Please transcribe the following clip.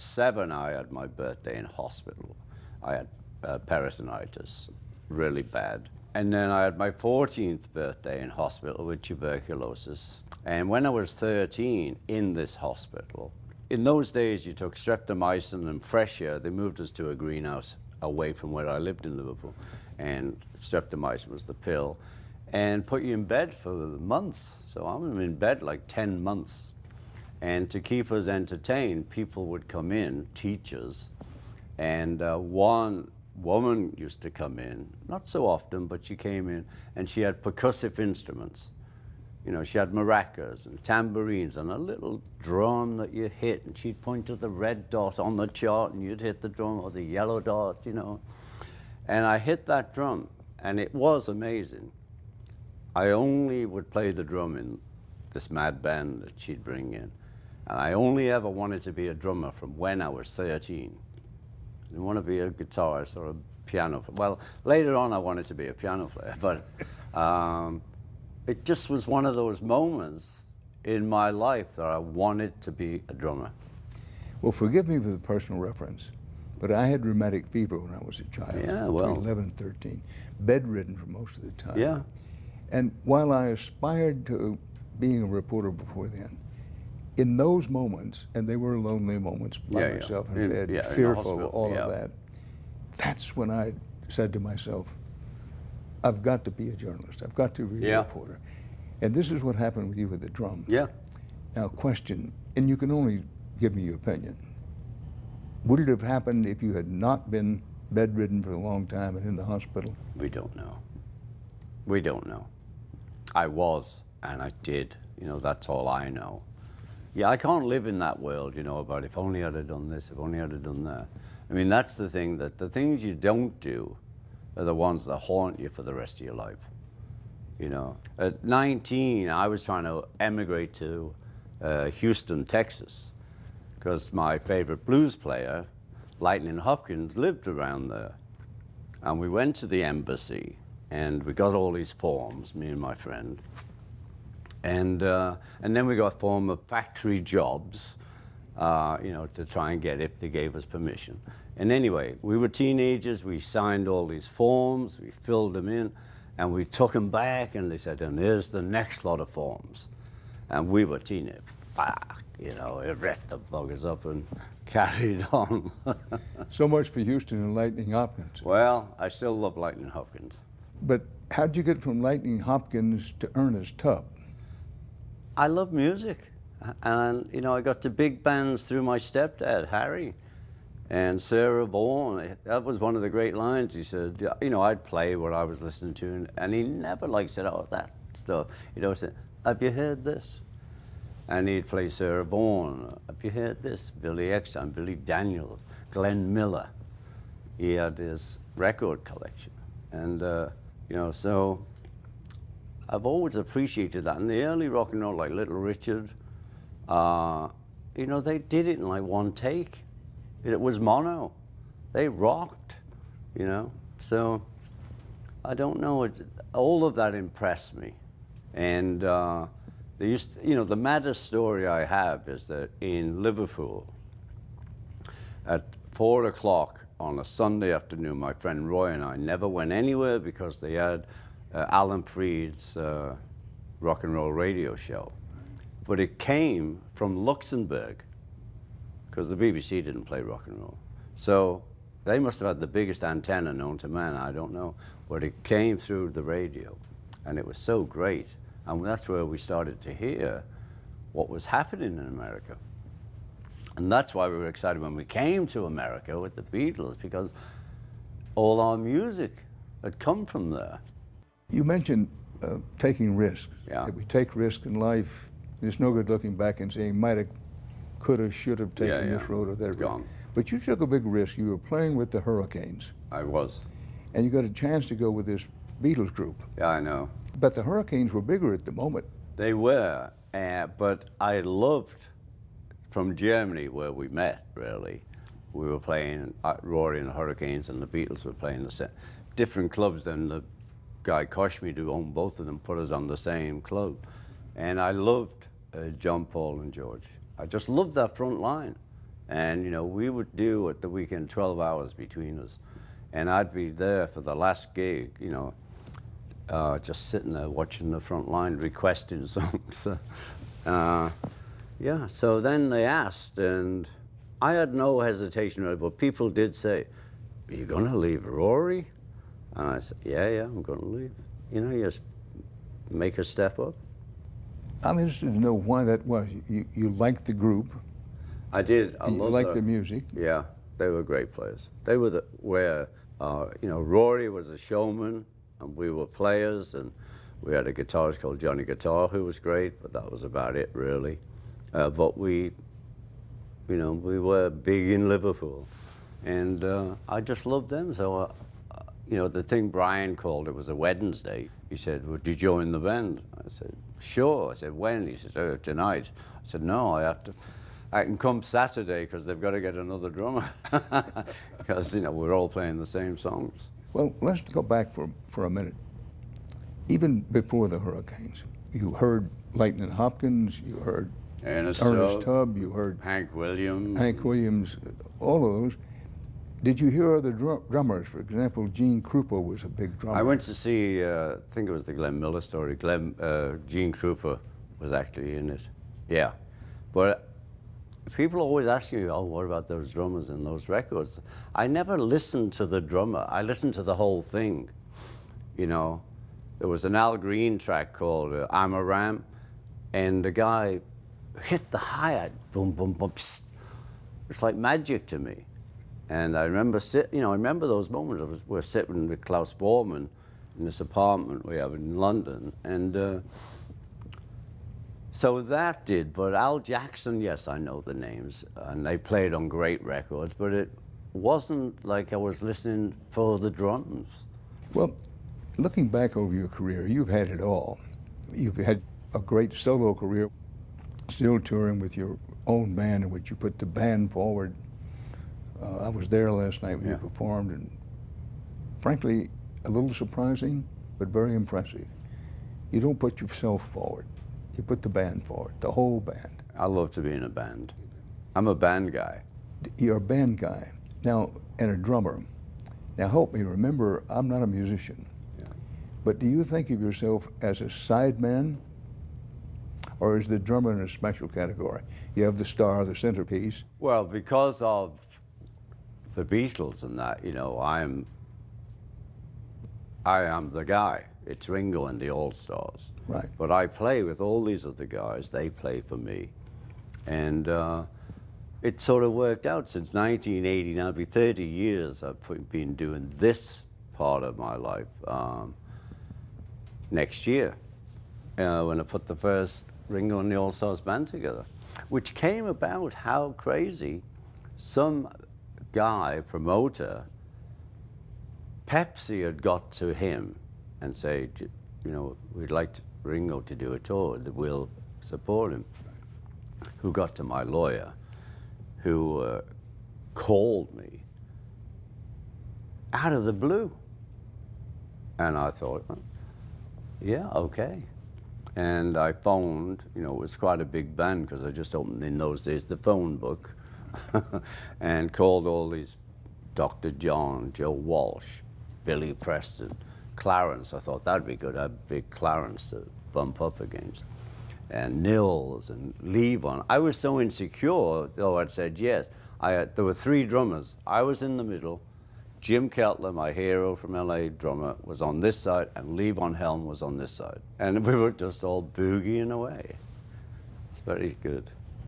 7, I had my birthday in hospital. I had peritonitis, really bad. And then I had my 14th birthday in hospital with tuberculosis. And when I was 13 in this hospital, in those days you took streptomycin and fresh air. They moved us to a greenhouse away from where I lived in Liverpool. And streptomycin was the pill. And put you in bed for months. So I'm in bed like 10 months. And to keep us entertained, people would come in, teachers, and one woman used to come in, not so often, but she came in, and she had percussive instruments. You know, she had maracas and tambourines and a little drum that you hit, and she'd point to the red dot on the chart, and you'd hit the drum, or the yellow dot, you know. And I hit that drum, and it was amazing. I only would play the drum in this mad band that she'd bring in. And I only ever wanted to be a drummer from when I was 13. I didn't want to be a guitarist or a piano player. Well, later on I wanted to be a piano player, but it just was one of those moments in my life that I wanted to be a drummer. Well, forgive me for the personal reference, but I had rheumatic fever when I was a child. Yeah, well. Between 11 and 13, bedridden for most of the time. Yeah. And while I aspired to being a reporter before then, in those moments, and they were lonely moments by myself in bed, fearful, all of that, that's when I said to myself, I've got to be a journalist. I've got to be a reporter. And this is what happened with you with the drums. Yeah. Now, question, and you can only give me your opinion. Would it have happened if you had not been bedridden for a long time and in the hospital? We don't know. We don't know. I was, and I did. You know, that's all I know. Yeah, I can't live in that world, you know, about if only I'd have done this, if only I'd have done that. I mean, that's the thing, that the things you don't do are the ones that haunt you for the rest of your life. You know, at 19, I was trying to emigrate to Houston, Texas, because my favorite blues player, Lightning Hopkins, lived around there. And we went to the embassy, and we got all these forms, me and my friend. And then we got a form of factory jobs, you know, to try and get if they gave us permission. And anyway, we were teenagers, we signed all these forms, we filled them in, and we took them back, and they said, and here's the next lot of forms. And we were teenagers. You know, it ripped the buggers up and carried on. So much for Houston and Lightning Hopkins. Well, I still love Lightning Hopkins. But how'd you get from Lightning Hopkins to Ernest Tubb? I love music, and you know, I got to big bands through my stepdad, Harry, and Sarah Vaughan. That was one of the great lines. He said, you know, I'd play what I was listening to, and he never like said, oh, that stuff. He'd always say, have you heard this? And he'd play Sarah Vaughan. Have you heard this? Billy Eckstine, Billy Daniels, Glenn Miller. He had his record collection, and you know, so I've always appreciated that. And the early rock and roll, like Little Richard, you know, they did it in like one take. It was mono. They rocked, you know. So I don't know. All of that impressed me. And they used to, you know, the maddest story I have is that in Liverpool, at 4 o'clock on a Sunday afternoon, my friend Roy and I never went anywhere because they had Alan Freed's rock and roll radio show. But it came from Luxembourg, because the BBC didn't play rock and roll. So they must have had the biggest antenna known to man, I don't know. But it came through the radio, and it was so great. And that's where we started to hear what was happening in America. And that's why we were excited when we came to America with the Beatles, because all our music had come from there. You mentioned taking risks. Yeah. If we take risks in life, there's no good looking back and saying, might have, could have, should have taken this road or that road. But you took a big risk. You were playing with the Hurricanes. I was. And you got a chance to go with this Beatles group. Yeah, I know. But the Hurricanes were bigger at the moment. They were, but I loved, from Germany where we met, really, we were playing Rory and the Hurricanes, and the Beatles were playing the different clubs than the guy Koshmi, who owned both of them, put us on the same club. And I loved John, Paul, and George. I just loved that front line. And, you know, we would do at the weekend 12 hours between us. And I'd be there for the last gig, you know, just sitting there watching the front line, requesting songs. Yeah, so then they asked, and I had no hesitation, really, but people did say, "Are you going to leave Rory?" And I said, yeah, I'm going to leave. You know, you just make her step up. I'm interested to know why that was. You liked the group. I did. I loved liked the music. Yeah, they were great players. They were you know, Rory was a showman, and we were players, and we had a guitarist called Johnny Guitar who was great, but that was about it, really. But we, you know, we were big in Liverpool, and I just loved them. So, you know, the thing Brian called it was a Wednesday. He said, "Would you join the band?" I said, "Sure." I said, "When?" He said, "Oh, tonight." I said, "No, I can come Saturday because they've got to get another drummer." Because, you know, we're all playing the same songs. Well, let's go back for a minute. Even before the Hurricanes, you heard Lightnin' Hopkins, you heard Ernest Tubb, you heard Hank Williams, all of those. Did you hear other drummers? For example, Gene Krupa was a big drummer. I went to see, I think it was the Glenn Miller story. Gene Krupa was actually in it. Yeah. But people always ask me, "Oh, what about those drummers and those records?" I never listened to the drummer. I listened to the whole thing. You know, there was an Al Green track called "I'm a Ram," and the guy hit the hi-hat, boom, boom, boom. Psst. It's like magic to me. And I remember I remember those moments. We're sitting with Klaus Bormann in this apartment we have in London, and so that did. But Al Jackson, yes, I know the names, and they played on great records. But it wasn't like I was listening for the drums. Well, looking back over your career, you've had it all. You've had a great solo career, still touring with your own band in which you put the band forward. I was there last night when you performed, and frankly, a little surprising, but very impressive. You don't put yourself forward. You put the band forward, the whole band. I love to be in a band. I'm a band guy. You're a band guy. Now, and a drummer. Now help me remember, I'm not a musician. Yeah. But do you think of yourself as a sideman, or is the drummer in a special category? You have the star, the centerpiece. Well, because of the Beatles and that, you know, I am the guy. It's Ringo and the All-Stars. Right. But I play with all these other guys. They play for me. And it sort of worked out since 1980. Now it'll be 30 years I've been doing this part of my life. Next year, when I put the first Ringo and the All-Stars band together, which came about, how crazy, some guy, promoter, Pepsi had got to him and say, you know, we'd like Ringo to do a tour, that we'll support him. Who got to my lawyer, who called me out of the blue. And I thought, oh, yeah, okay. And I phoned, you know, it was quite a big band because I just opened in those days the phone book and called all these Dr. John, Joe Walsh, Billy Preston, Clarence. I thought that'd be good. I had big Clarence to bump up against. And Nils and Levon. I was so insecure, though I'd said yes. There were three drummers. I was in the middle. Jim Keltler, my hero from LA drummer, was on this side, and Levon Helm was on this side. And we were just all boogieing away. It's very good.